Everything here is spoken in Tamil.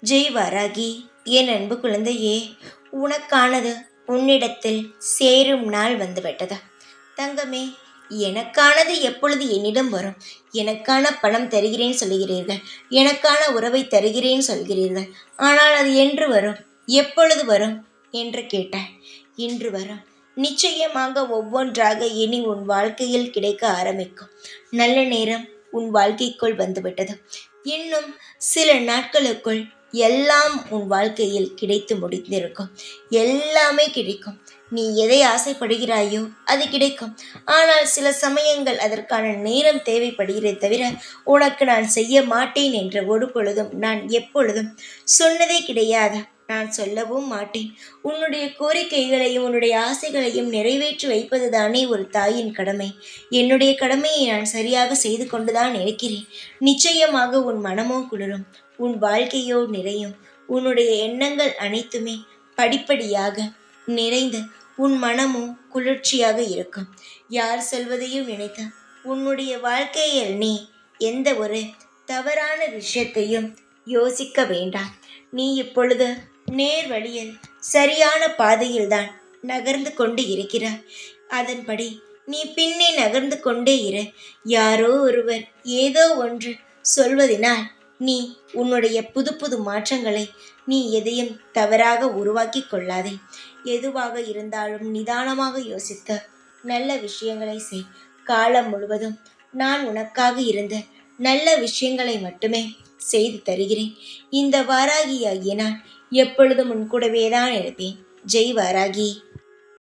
ஜெய் வாராகி, என் அன்பு குழந்தையே, உனக்கானது உன்னிடத்தில் சேரும் நாள் வந்துவிட்டது. தங்கமே, எனக்கானது எப்பொழுது என்னிடம் வரும்? எனக்கான பணம் தருகிறேன் சொல்கிறீர்கள், எனக்கான உறவை தருகிறேன் சொல்கிறீர்கள். ஆனால் அது என்று வரும், எப்பொழுது வரும் என்று கேட்டாய். இன்று வரும். நிச்சயமாக ஒவ்வொன்றாக இனி உன் வாழ்க்கையில் கிடைக்க ஆரம்பிக்கும். நல்ல நேரம் உன் வாழ்க்கைக்குள் வந்துவிட்டது. இன்னும் சில நாட்களுக்குள் எல்லாம் உன் வாழ்க்கையில் கிடைத்து முடிந்திருக்கும். எல்லாமே கிடைக்கும். நீ எதை ஆசைப்படுகிறாயோ அது கிடைக்கும். ஆனால் சில சமயங்கள் அதற்கான நேரம் தேவைப்படுகிறே தவிர உனக்கு நான் செய்ய மாட்டேன் என்ற ஒரு பொழுதும் நான் எப்பொழுதும் சொன்னதே கிடையாது. நான் சொல்லவும் மாட்டேன். உன்னுடைய கோரிக்கைகளையும் உன்னுடைய ஆசைகளையும் நிறைவேற்றி வைப்பது தானே ஒரு தாயின் கடமை. என்னுடைய கடமையை நான் சரியாக செய்து கொண்டுதான் இருக்கிறேன். நிச்சயமாக உன் மனமோ குளிரும், உன் வாழ்க்கையோ நிறையும். உன்னுடைய எண்ணங்கள் அனைத்துமே படிப்படியாக நிறைந்து உன் மனமும் குளிர்ச்சியாக இருக்கும். யார் சொல்வதையும் நினைத்த உன்னுடைய வாழ்க்கையில் நீ எந்த ஒரு தவறான விஷயத்தையும் யோசிக்க வேண்டாம். நீ இப்பொழுது நேர் வழியில் சரியான பாதையில்தான் நகர்ந்து கொண்டு இருக்கிறாய். அதன்படி நீ பின்னே நகர்ந்து கொண்டே இரு. யாரோ ஒருவர் ஏதோ ஒன்று சொல்வதினால் நீ உன்னுடைய புது புது மாற்றங்களை நீ எதையும் தவறாக உருவாக்கி கொள்ளாதே. எதுவாக இருந்தாலும் நிதானமாக யோசித்து நல்ல விஷயங்களை செய். காலம் முழுவதும் நான் உனக்காக இருந்த நல்ல விஷயங்களை மட்டுமே செய்து தருகிறேன். இந்த வாராகியாகிய நான் எப்பொழுதும் உன் கூடவே தான் இருப்பேன். ஜெய் வாராகி.